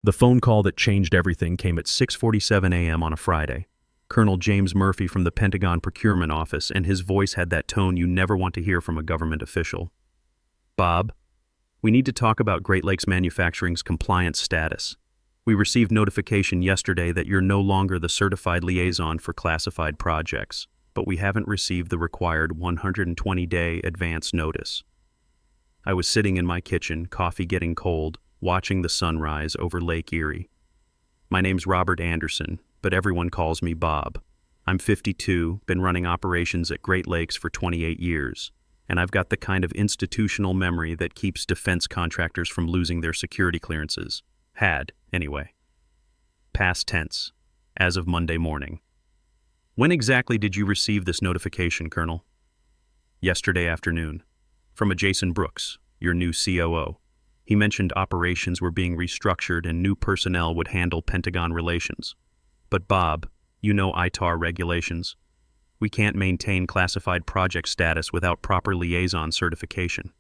The phone call that changed everything came at 6:47 a.m. on a Friday. Colonel James Murphy from the Pentagon Procurement Office, and his voice had that tone you never want to hear from a government official. "Bob, we need to talk about Great Lakes Manufacturing's compliance status. We received notification yesterday that you're no longer the certified liaison for classified projects, but we haven't received the required 120-day advance notice." I was sitting in my kitchen, coffee getting cold, watching the sunrise over Lake Erie. My name's Robert Anderson, but everyone calls me Bob. I'm 52, been running operations at Great Lakes for 28 years, and I've got the kind of institutional memory that keeps defense contractors from losing their security clearances. Had, anyway. Past tense, as of Monday morning. "When exactly did you receive this notification, Colonel?" "Yesterday afternoon. From a Jason Brooks, your new COO. He mentioned operations were being restructured and new personnel would handle Pentagon relations. But Bob, you know ITAR regulations. We can't maintain classified project status without proper liaison certification."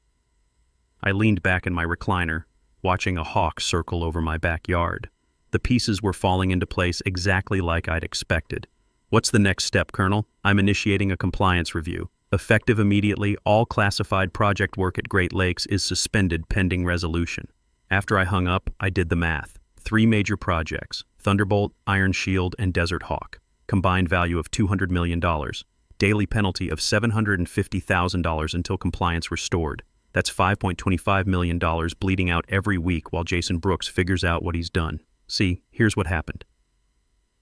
I leaned back in my recliner, watching a hawk circle over my backyard. The pieces were falling into place exactly like I'd expected. "What's the next step, Colonel?" "I'm initiating a compliance review. Effective immediately, all classified project work at Great Lakes is suspended pending resolution." After I hung up, I did the math. 3 major projects: Thunderbolt, Iron Shield, and Desert Hawk. Combined value of $200 million. Daily penalty of $750,000 until compliance restored. That's $5.25 million bleeding out every week while Jason Brooks figures out what he's done. See, here's what happened.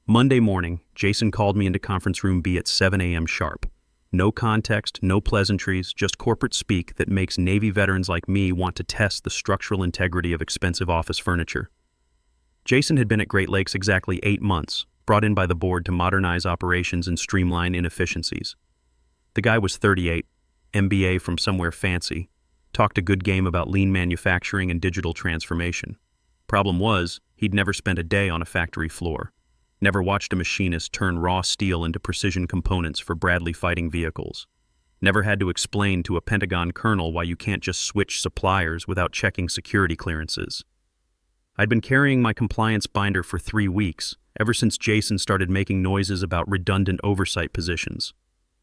Monday morning, Jason called me into conference room B at 7 a.m. sharp. No context, no pleasantries, just corporate speak that makes Navy veterans like me want to test the structural integrity of expensive office furniture. Jason had been at Great Lakes exactly 8 months, brought in by the board to modernize operations and streamline inefficiencies. The guy was 38, MBA from somewhere fancy, talked a good game about lean manufacturing and digital transformation. Problem was, he'd never spent a day on a factory floor. Never watched a machinist turn raw steel into precision components for Bradley fighting vehicles. Never had to explain to a Pentagon colonel why you can't just switch suppliers without checking security clearances. I'd been carrying my compliance binder for 3 weeks, ever since Jason started making noises about redundant oversight positions.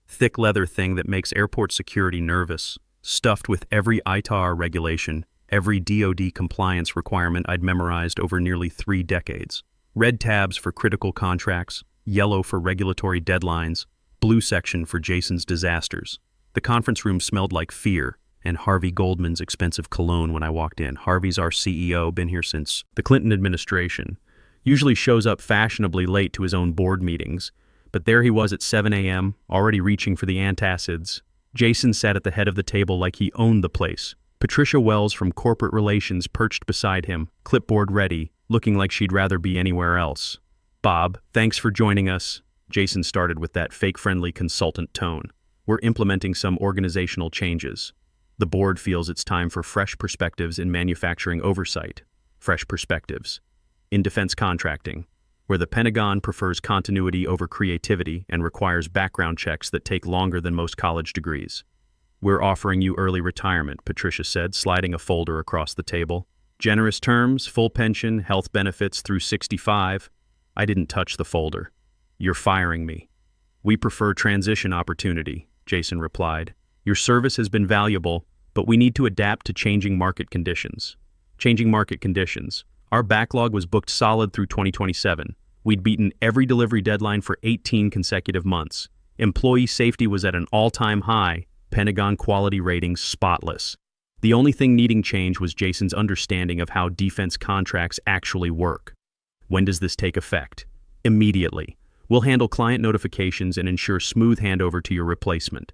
Thick leather thing that makes airport security nervous, stuffed with every ITAR regulation, every DoD compliance requirement I'd memorized over nearly 3 decades. Red tabs for critical contracts, yellow for regulatory deadlines, blue section for Jason's disasters. The conference room smelled like fear and Harvey Goldman's expensive cologne when I walked in. Harvey's our CEO, been here since the Clinton administration. Usually shows up fashionably late to his own board meetings, but there he was at 7 a.m., already reaching for the antacids. Jason sat at the head of the table like he owned the place. Patricia Wells from Corporate Relations perched beside him, clipboard ready, looking like she'd rather be anywhere else. "Bob, thanks for joining us." Jason started with that fake-friendly consultant tone. "We're implementing some organizational changes. The board feels it's time for fresh perspectives in manufacturing oversight. Fresh perspectives in defense contracting, where the Pentagon prefers continuity over creativity and requires background checks that take longer than most college degrees. We're offering you early retirement," Patricia said, sliding a folder across the table. "Generous terms, full pension, health benefits through 65. I didn't touch the folder. "You're firing me." "We prefer transition opportunity," Jason replied. "Your service has been valuable, but we need to adapt to changing market conditions." Changing market conditions. Our backlog was booked solid through 2027. We'd beaten every delivery deadline for 18 consecutive months. Employee safety was at an all-time high. Pentagon quality ratings spotless. The only thing needing change was Jason's understanding of how defense contracts actually work. "When does this take effect?" "Immediately. We'll handle client notifications and ensure smooth handover to your replacement."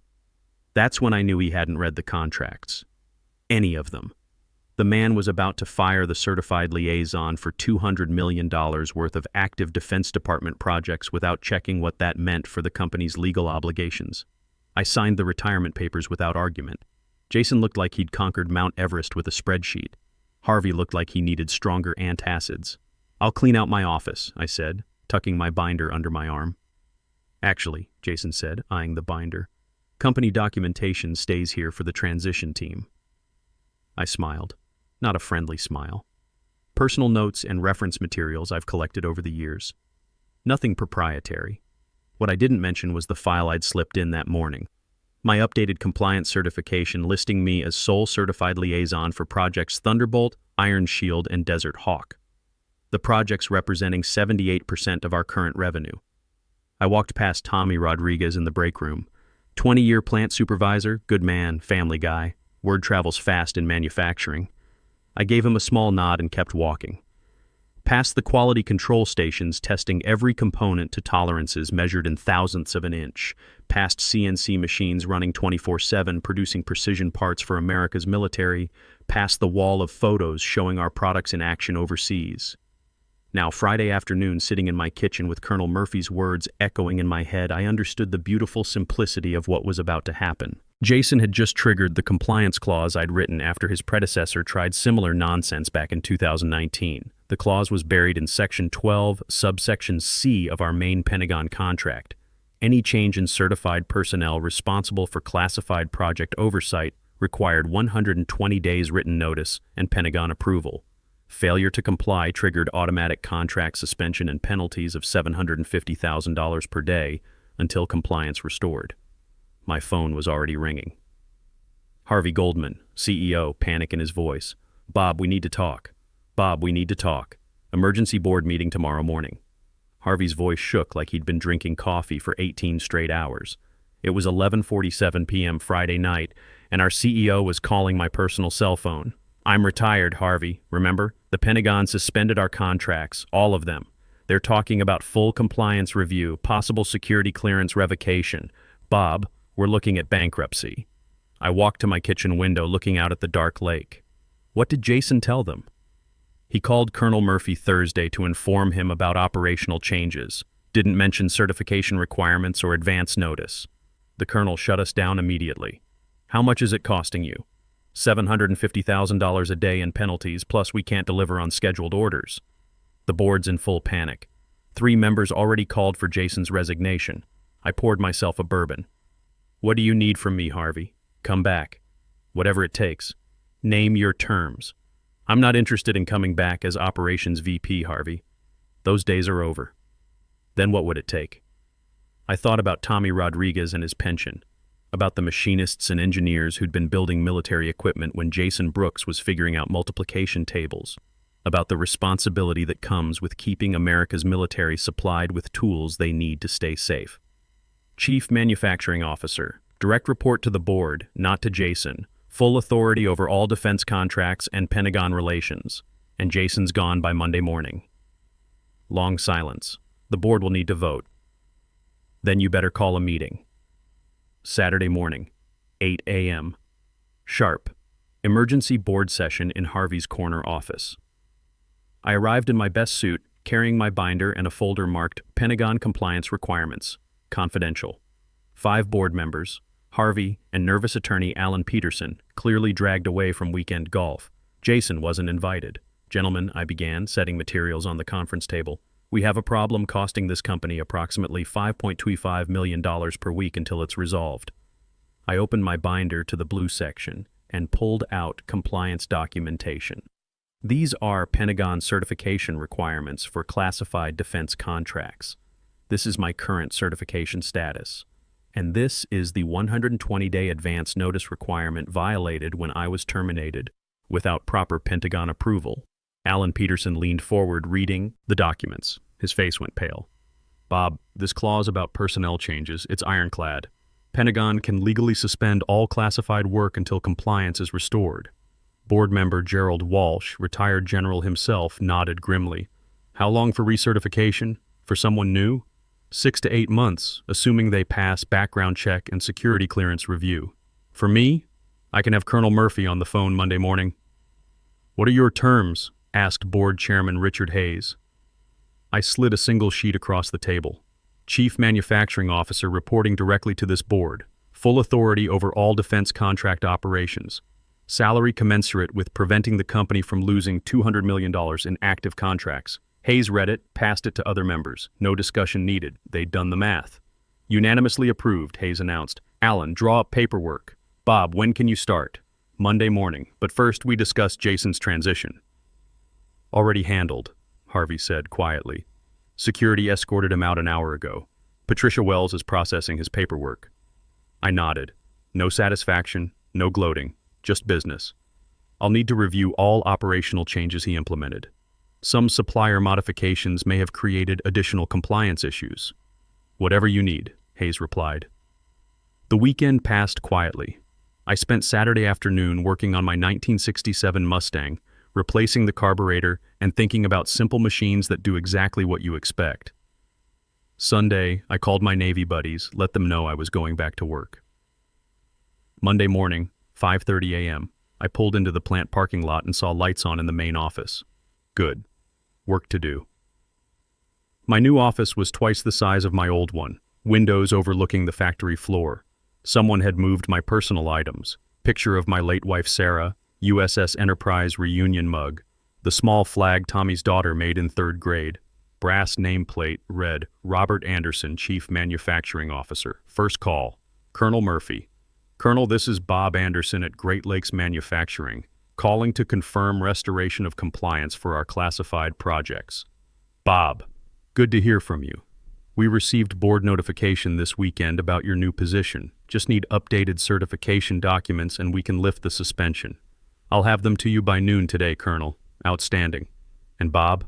That's when I knew he hadn't read the contracts. Any of them. The man was about to fire the certified liaison for $200 million worth of active Defense Department projects without checking what that meant for the company's legal obligations. I signed the retirement papers without argument. Jason looked like he'd conquered Mount Everest with a spreadsheet. Harvey looked like he needed stronger antacids. "I'll clean out my office," I said, tucking my binder under my arm. "Actually," Jason said, eyeing the binder, "company documentation stays here for the transition team." I smiled. Not a friendly smile. Personal notes and reference materials I've collected over the years. Nothing proprietary. What I didn't mention was the file I'd slipped in that morning. My updated compliance certification listing me as sole certified liaison for projects Thunderbolt, Iron Shield, and Desert Hawk. The projects representing 78% of our current revenue. I walked past Tommy Rodriguez in the break room. 20-year plant supervisor, good man, family guy. Word travels fast in manufacturing. I gave him a small nod and kept walking. Past the quality control stations testing every component to tolerances measured in thousandths of an inch. Past CNC machines running 24/7 producing precision parts for America's military. Past the wall of photos showing our products in action overseas. Now, Friday afternoon, sitting in my kitchen with Colonel Murphy's words echoing in my head, I understood the beautiful simplicity of what was about to happen. Jason had just triggered the compliance clause I'd written after his predecessor tried similar nonsense back in 2019. The clause was buried in Section 12, subsection C of our main Pentagon contract. Any change in certified personnel responsible for classified project oversight required 120 days written notice and Pentagon approval. Failure to comply triggered automatic contract suspension and penalties of $750,000 per day until compliance restored. My phone was already ringing. Harvey Goldman, CEO, panic in his voice. "Bob, we need to talk. Bob, we need to talk. Emergency board meeting tomorrow morning." Harvey's voice shook like he'd been drinking coffee for 18 straight hours. It was 11:47 p.m. Friday night, and our CEO was calling my personal cell phone. "I'm retired, Harvey. Remember? The Pentagon suspended our contracts, all of them. They're talking about full compliance review, possible security clearance revocation. Bob, we're looking at bankruptcy." I walked to my kitchen window looking out at the dark lake. What did Jason tell them? He called Colonel Murphy Thursday to inform him about operational changes. Didn't mention certification requirements or advance notice. The colonel shut us down immediately. "How much is it costing you?" $750,000 a day in penalties, plus we can't deliver on scheduled orders. The board's in full panic. 3 members already called for Jason's resignation. I poured myself a bourbon. "What do you need from me, Harvey? Come back. Whatever it takes. Name your terms. I'm not interested in coming back as Operations VP, Harvey. Those days are over." Then what would it take? I thought about Tommy Rodriguez and his pension. About the machinists and engineers who'd been building military equipment when Jason Brooks was figuring out multiplication tables. About the responsibility that comes with keeping America's military supplied with tools they need to stay safe. Chief Manufacturing Officer, direct report to the board, not to Jason, full authority over all defense contracts and Pentagon relations, and Jason's gone by Monday morning. Long silence. The board will need to vote. Then you better call a meeting. Saturday morning, 8 a.m. Sharp. Emergency board session in Harvey's corner office. I arrived in my best suit, carrying my binder and a folder marked Pentagon Compliance Requirements, Confidential. 5 board members, Harvey and nervous attorney Alan Peterson, clearly dragged away from weekend golf. Jason wasn't invited. "Gentlemen," I began, setting materials on the conference table. "We have a problem costing this company approximately $5.25 million per week until it's resolved." I opened my binder to the blue section and pulled out compliance documentation. These are Pentagon certification requirements for classified defense contracts. This is my current certification status. And this is the 120-day advance notice requirement violated when I was terminated without proper Pentagon approval. Alan Peterson leaned forward, reading the documents. His face went pale. "Bob, this clause about personnel changes, it's ironclad. Pentagon can legally suspend all classified work until compliance is restored." Board member Gerald Walsh, retired general himself, nodded grimly. "How long for recertification? For someone new?" 6 to 8 months, assuming they pass background check and security clearance review. For me, I can have Colonel Murphy on the phone Monday morning. "What are your terms?" asked Board Chairman Richard Hayes. I slid a single sheet across the table. Chief Manufacturing Officer reporting directly to this board. Full authority over all defense contract operations. Salary commensurate with preventing the company from losing $200 million in active contracts. Hayes read it, passed it to other members. No discussion needed. They'd done the math. "Unanimously approved," Hayes announced. "Alan, draw up paperwork. Bob, when can you start?" "Monday morning, but first we discuss Jason's transition." Already handled, Harvey said quietly. Security escorted him out an hour ago. Patricia Wells is processing his paperwork. I nodded. No satisfaction, no gloating, just business. I'll need to review all operational changes he implemented. Some supplier modifications may have created additional compliance issues. Whatever you need, Hayes replied. The weekend passed quietly. I spent Saturday afternoon working on my 1967 Mustang, replacing the carburetor and thinking about simple machines that do exactly what you expect. Sunday, I called my Navy buddies, let them know I was going back to work. Monday morning, 5:30 a.m., I pulled into the plant parking lot and saw lights on in the main office. Good. Work to do. My new office was twice the size of my old one, windows overlooking the factory floor. Someone had moved my personal items, picture of my late wife Sarah, USS Enterprise reunion mug, the small flag Tommy's daughter made in 3rd grade, brass nameplate read Robert Anderson, Chief Manufacturing Officer, first call, Colonel Murphy. Colonel, this is Bob Anderson at Great Lakes Manufacturing, calling to confirm restoration of compliance for our classified projects. Bob, good to hear from you. We received board notification this weekend about your new position. Just need updated certification documents and we can lift the suspension. I'll have them to you by noon today, Colonel. Outstanding. And Bob,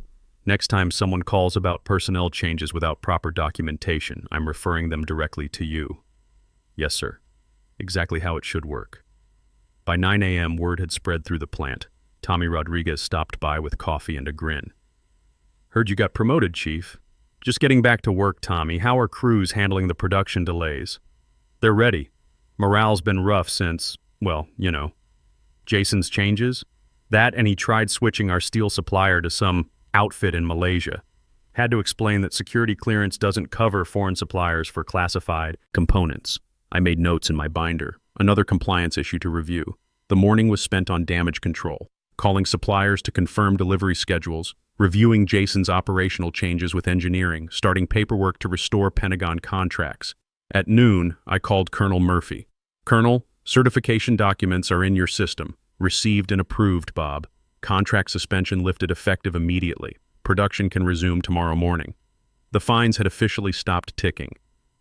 next time someone calls about personnel changes without proper documentation, I'm referring them directly to you. Yes, sir. Exactly how it should work. By 9 a.m., word had spread through the plant. Tommy Rodriguez stopped by with coffee and a grin. Heard you got promoted, Chief. Just getting back to work, Tommy. How are crews handling the production delays? They're ready. Morale's been rough since, well, you know. Jason's changes? That and he tried switching our steel supplier to some outfit in Malaysia. Had to explain that security clearance doesn't cover foreign suppliers for classified components. I made notes in my binder. Another compliance issue to review. The morning was spent on damage control, calling suppliers to confirm delivery schedules, reviewing Jason's operational changes with engineering, starting paperwork to restore Pentagon contracts. At noon, I called Colonel Murphy. Colonel, certification documents are in your system. Received and approved, Bob. Contract suspension lifted effective immediately. Production can resume tomorrow morning. The fines had officially stopped ticking.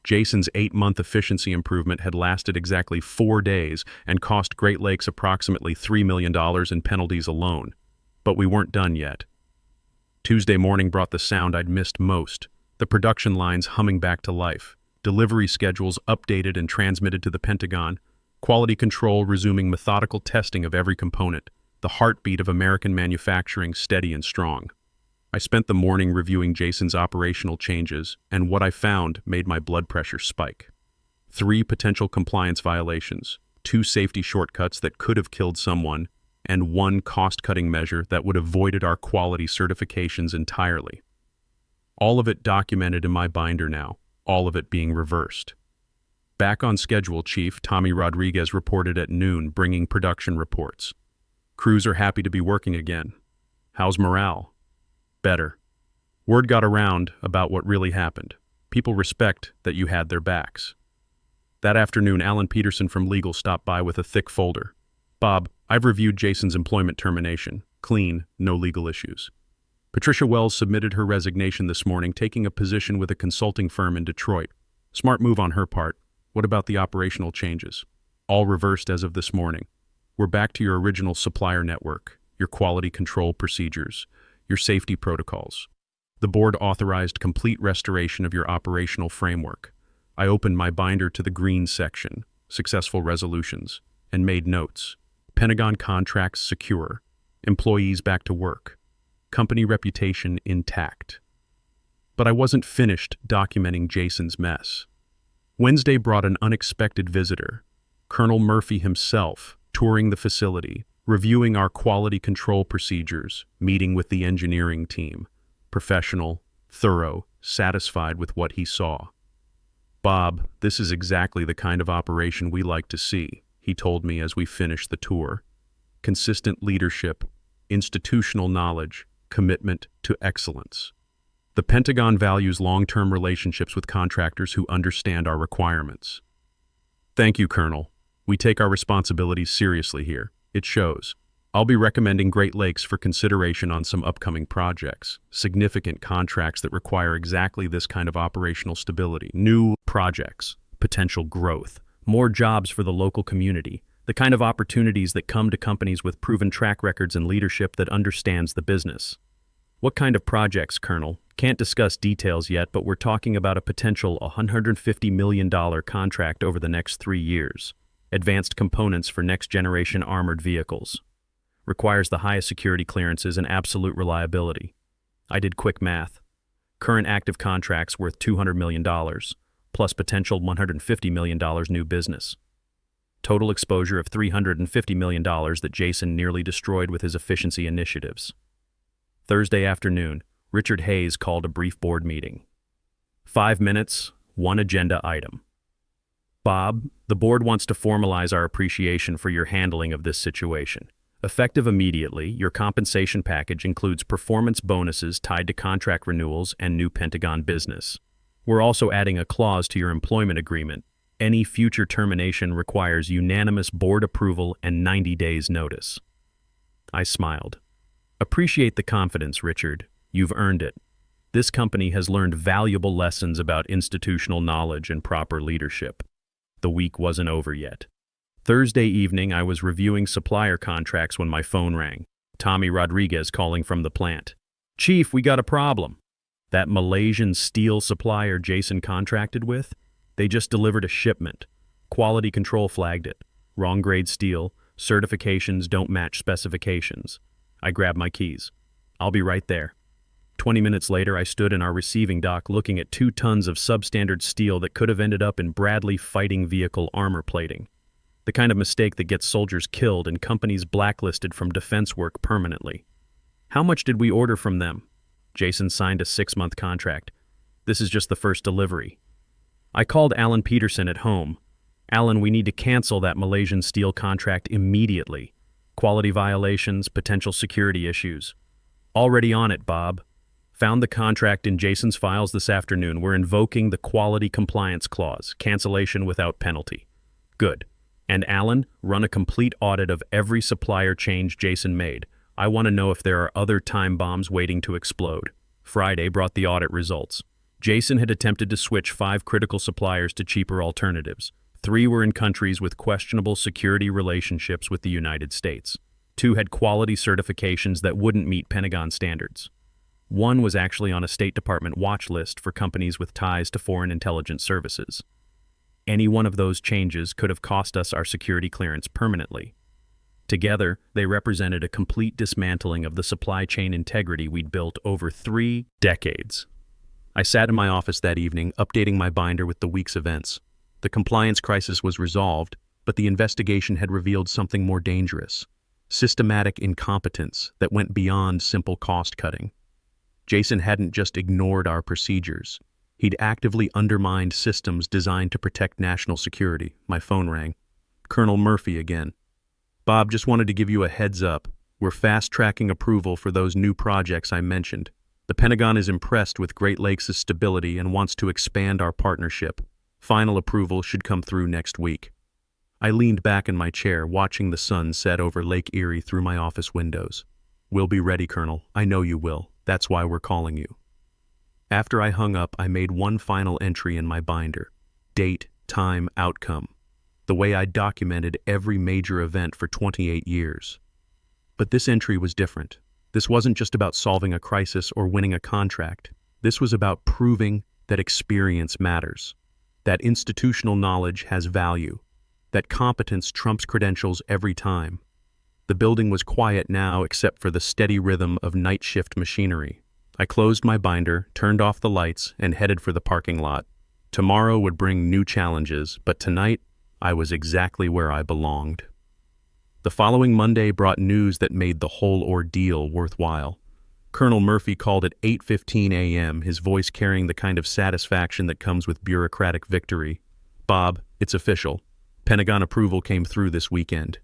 Jason's 8-month efficiency improvement had lasted exactly 4 days and cost Great Lakes approximately $3 million in penalties alone. But we weren't done yet. Tuesday morning brought the sound I'd missed most, the production lines humming back to life, delivery schedules updated and transmitted to the Pentagon, quality control resuming methodical testing of every component, the heartbeat of American manufacturing steady and strong. I spent the morning reviewing Jason's operational changes, and what I found made my blood pressure spike. 3 potential compliance violations, 2 safety shortcuts that could have killed someone, and 1 cost-cutting measure that would have voided our quality certifications entirely. All of it documented in my binder now, all of it being reversed. Back on schedule, Chief Tommy Rodriguez reported at noon, bringing production reports. Crews are happy to be working again. How's morale? Better. Word got around about what really happened. People respect that you had their backs. That afternoon, Alan Peterson from legal stopped by with a thick folder. Bob, I've reviewed Jason's employment termination. Clean, no legal issues. Patricia Wells submitted her resignation this morning, taking a position with a consulting firm in Detroit. Smart move on her part. What about the operational changes? All reversed as of this morning. We're back to your original supplier network, your quality control procedures, your safety protocols. The board authorized complete restoration of your operational framework. I opened my binder to the green section, successful resolutions, and made notes. Pentagon contracts secure, employees back to work, company reputation intact. But I wasn't finished documenting Jason's mess. Wednesday brought an unexpected visitor, Colonel Murphy himself, touring the facility, reviewing our quality control procedures, meeting with the engineering team. Professional, thorough, satisfied with what he saw. Bob, this is exactly the kind of operation we like to see, he told me as we finished the tour. Consistent leadership, institutional knowledge, commitment to excellence. The Pentagon values long-term relationships with contractors who understand our requirements. Thank you, Colonel. We take our responsibilities seriously here. It shows. I'll be recommending Great Lakes for consideration on some upcoming projects, significant contracts that require exactly this kind of operational stability, new projects, potential growth, more jobs for the local community, the kind of opportunities that come to companies with proven track records and leadership that understands the business. What kind of projects, Colonel? Can't discuss details yet, but we're talking about a potential $150 million contract over the next 3 years. Advanced components for next-generation armored vehicles. Requires the highest security clearances and absolute reliability. I did quick math. Current active contracts worth $200 million, plus potential $150 million new business. Total exposure of $350 million that Jason nearly destroyed with his efficiency initiatives. Thursday afternoon, Richard Hayes called a brief board meeting. 5 minutes, one agenda item. Bob, the board wants to formalize our appreciation for your handling of this situation. Effective immediately, your compensation package includes performance bonuses tied to contract renewals and new Pentagon business. We're also adding a clause to your employment agreement. Any future termination requires unanimous board approval and 90 days notice. I smiled. Appreciate the confidence, Richard. You've earned it. This company has learned valuable lessons about institutional knowledge and proper leadership. The week wasn't over yet. Thursday evening, I was reviewing supplier contracts when my phone rang. Tommy Rodriguez calling from the plant. Chief, we got a problem. That Malaysian steel supplier Jason contracted with? They just delivered a shipment. Quality control flagged it. Wrong grade steel. Certifications don't match specifications. I grabbed my keys. I'll be right there. 20 minutes later, I stood in our receiving dock looking at 2 tons of substandard steel that could have ended up in Bradley fighting vehicle armor plating. The kind of mistake that gets soldiers killed and companies blacklisted from defense work permanently. How much did we order from them? Jason signed a 6-month contract. This is just the first delivery. I called Alan Peterson at home. Alan, we need to cancel that Malaysian steel contract immediately. Quality violations, potential security issues. Already on it, Bob. Found the contract in Jason's files this afternoon. We're invoking the quality compliance clause, cancellation without penalty. Good. And Alan, run a complete audit of every supplier change Jason made. I want to know if there are other time bombs waiting to explode. Friday brought the audit results. Jason had attempted to switch 5 critical suppliers to cheaper alternatives. 3 were in countries with questionable security relationships with the United States. 2 had quality certifications that wouldn't meet Pentagon standards. 1 was actually on a State Department watch list for companies with ties to foreign intelligence services. Any one of those changes could have cost us our security clearance permanently. Together, they represented a complete dismantling of the supply chain integrity we'd built over 3 decades. I sat in my office that evening, updating my binder with the week's events. The compliance crisis was resolved, but the investigation had revealed something more dangerous. Systematic incompetence that went beyond simple cost-cutting. Jason hadn't just ignored our procedures. He'd actively undermined systems designed to protect national security. My phone rang. Colonel Murphy again. Bob, just wanted to give you a heads up. We're fast-tracking approval for those new projects I mentioned. The Pentagon is impressed with Great Lakes' stability and wants to expand our partnership. Final approval should come through next week. I leaned back in my chair, watching the sun set over Lake Erie through my office windows. We'll be ready, Colonel. I know you will. That's why we're calling you. After I hung up, I made one final entry in my binder. Date, time, outcome. The way I documented every major event for 28 years. But this entry was different. This wasn't just about solving a crisis or winning a contract. This was about proving that experience matters. That institutional knowledge has value. That competence trumps credentials every time. The building was quiet now except for the steady rhythm of night shift machinery. I closed my binder, turned off the lights, and headed for the parking lot. Tomorrow would bring new challenges, but tonight, I was exactly where I belonged. The following Monday brought news that made the whole ordeal worthwhile. Colonel Murphy called at 8:15 a.m., his voice carrying the kind of satisfaction that comes with bureaucratic victory. Bob, it's official. Pentagon approval came through this weekend.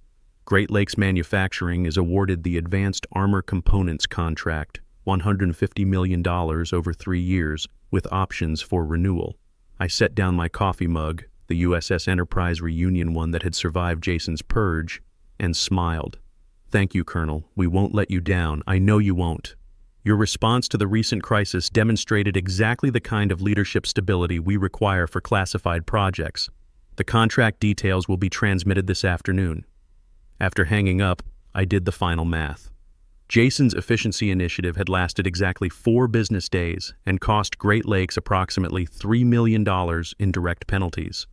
Great Lakes Manufacturing is awarded the Advanced Armor Components contract, $150 million over 3 years, with options for renewal. I set down my coffee mug, the USS Enterprise reunion one that had survived Jason's purge, and smiled. Thank you, Colonel. We won't let you down. I know you won't. Your response to the recent crisis demonstrated exactly the kind of leadership stability we require for classified projects. The contract details will be transmitted this afternoon. After hanging up, I did the final math. Jason's efficiency initiative had lasted exactly 4 business days and cost Great Lakes approximately $3 million in direct penalties.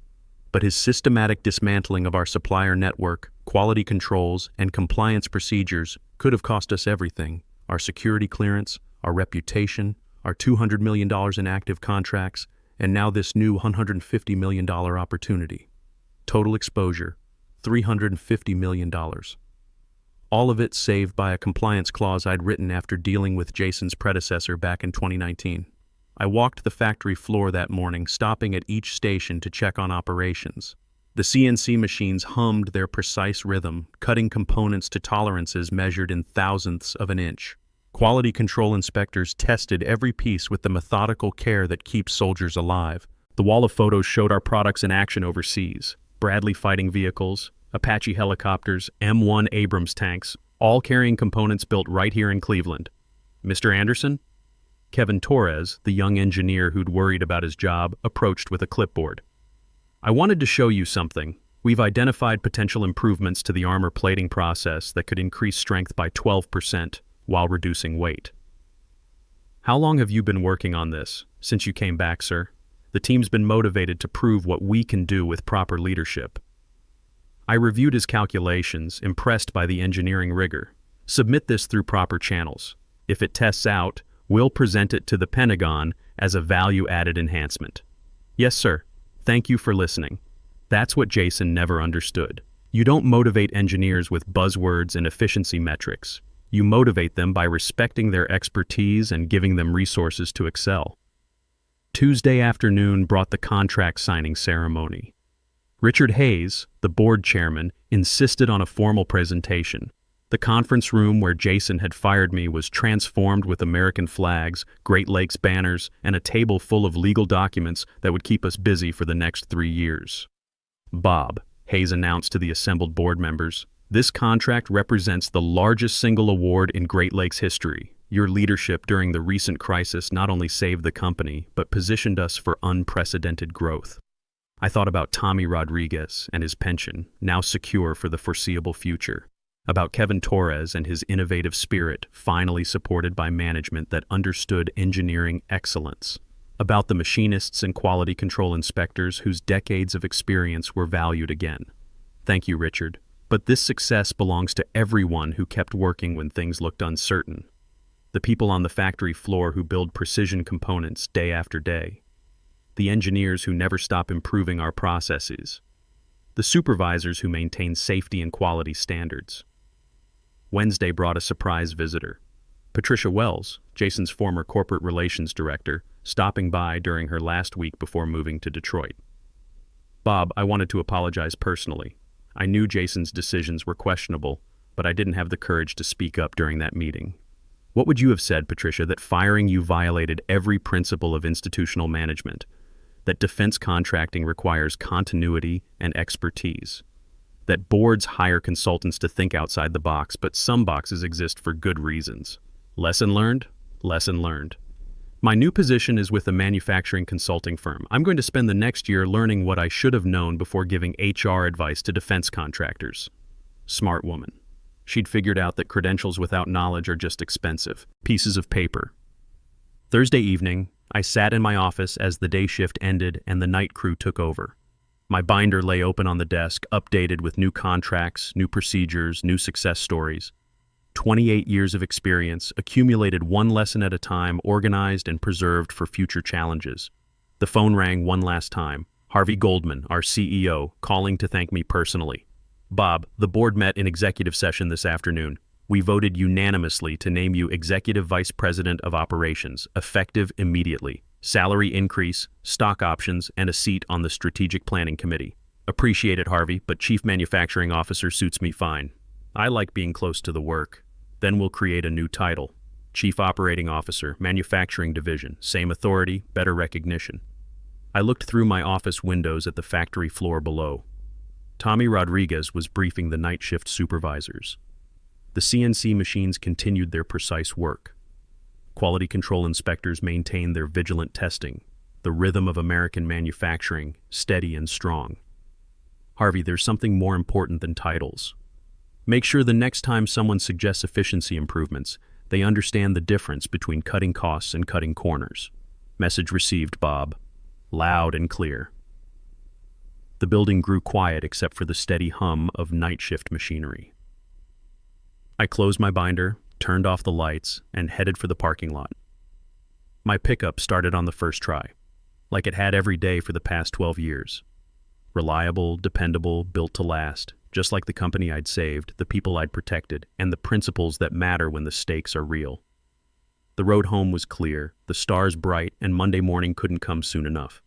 But his systematic dismantling of our supplier network, quality controls, and compliance procedures could have cost us everything: our security clearance, our reputation, our $200 million in active contracts, and now this new $150 million opportunity. Total exposure, $350 million. All of it saved by a compliance clause I'd written after dealing with Jason's predecessor back in 2019. I walked the factory floor that morning, stopping at each station to check on operations. The CNC machines hummed their precise rhythm, cutting components to tolerances measured in thousandths of an inch. Quality control inspectors tested every piece with the methodical care that keeps soldiers alive. The wall of photos showed our products in action overseas: Bradley fighting vehicles, Apache helicopters, M1 Abrams tanks, all carrying components built right here in Cleveland. Mr. Anderson? Kevin Torres, the young engineer who'd worried about his job, approached with a clipboard. I wanted to show you something. We've identified potential improvements to the armor plating process that could increase strength by 12% while reducing weight. How long have you been working on this? Since you came back, sir. The team's been motivated to prove what we can do with proper leadership. I reviewed his calculations, impressed by the engineering rigor. Submit this through proper channels. If it tests out, we'll present it to the Pentagon as a value-added enhancement. Yes, sir. Thank you for listening. That's what Jason never understood. You don't motivate engineers with buzzwords and efficiency metrics. You motivate them by respecting their expertise and giving them resources to excel. Tuesday afternoon brought the contract signing ceremony. Richard Hayes, the board chairman, insisted on a formal presentation. The conference room where Jason had fired me was transformed with American flags, Great Lakes banners, and a table full of legal documents that would keep us busy for the next 3 years. Bob, Hayes announced to the assembled board members, this contract represents the largest single award in Great Lakes history. Your leadership during the recent crisis not only saved the company, but positioned us for unprecedented growth. I thought about Tommy Rodriguez and his pension, now secure for the foreseeable future. About Kevin Torres and his innovative spirit, finally supported by management that understood engineering excellence. About the machinists and quality control inspectors whose decades of experience were valued again. Thank you, Richard. But this success belongs to everyone who kept working when things looked uncertain. The people on the factory floor who build precision components day after day. The engineers who never stop improving our processes. The supervisors who maintain safety and quality standards. Wednesday brought a surprise visitor. Patricia Wells, Jason's former corporate relations director, stopping by during her last week before moving to Detroit. Bob, I wanted to apologize personally. I knew Jason's decisions were questionable, but I didn't have the courage to speak up during that meeting. What would you have said, Patricia, that firing you violated every principle of institutional management? That defense contracting requires continuity and expertise? That boards hire consultants to think outside the box, but some boxes exist for good reasons? Lesson learned? Lesson learned. My new position is with a manufacturing consulting firm. I'm going to spend the next year learning what I should have known before giving HR advice to defense contractors. Smart woman. She'd figured out that credentials without knowledge are just expensive pieces of paper. Thursday evening, I sat in my office as the day shift ended and the night crew took over. My binder lay open on the desk, updated with new contracts, new procedures, new success stories. 28 years of experience, accumulated one lesson at a time, organized and preserved for future challenges. The phone rang one last time. Harvey Goldman, our CEO, calling to thank me personally. Bob, the board met in executive session this afternoon. We voted unanimously to name you Executive Vice President of Operations, effective immediately. Salary increase, stock options, and a seat on the Strategic Planning Committee. Appreciate it, Harvey, but Chief Manufacturing Officer suits me fine. I like being close to the work. Then we'll create a new title. Chief Operating Officer, Manufacturing Division. Same authority, better recognition. I looked through my office windows at the factory floor below. Tommy Rodriguez was briefing the night shift supervisors. The CNC machines continued their precise work. Quality control inspectors maintained their vigilant testing, the rhythm of American manufacturing, steady and strong. Harvey, there's something more important than titles. Make sure the next time someone suggests efficiency improvements, they understand the difference between cutting costs and cutting corners. Message received, Bob. Loud and clear. The building grew quiet except for the steady hum of night shift machinery. I closed my binder, turned off the lights, and headed for the parking lot. My pickup started on the first try, like it had every day for the past 12 years. Reliable, dependable, built to last, just like the company I'd saved, the people I'd protected, and the principles that matter when the stakes are real. The road home was clear, the stars bright, and Monday morning couldn't come soon enough.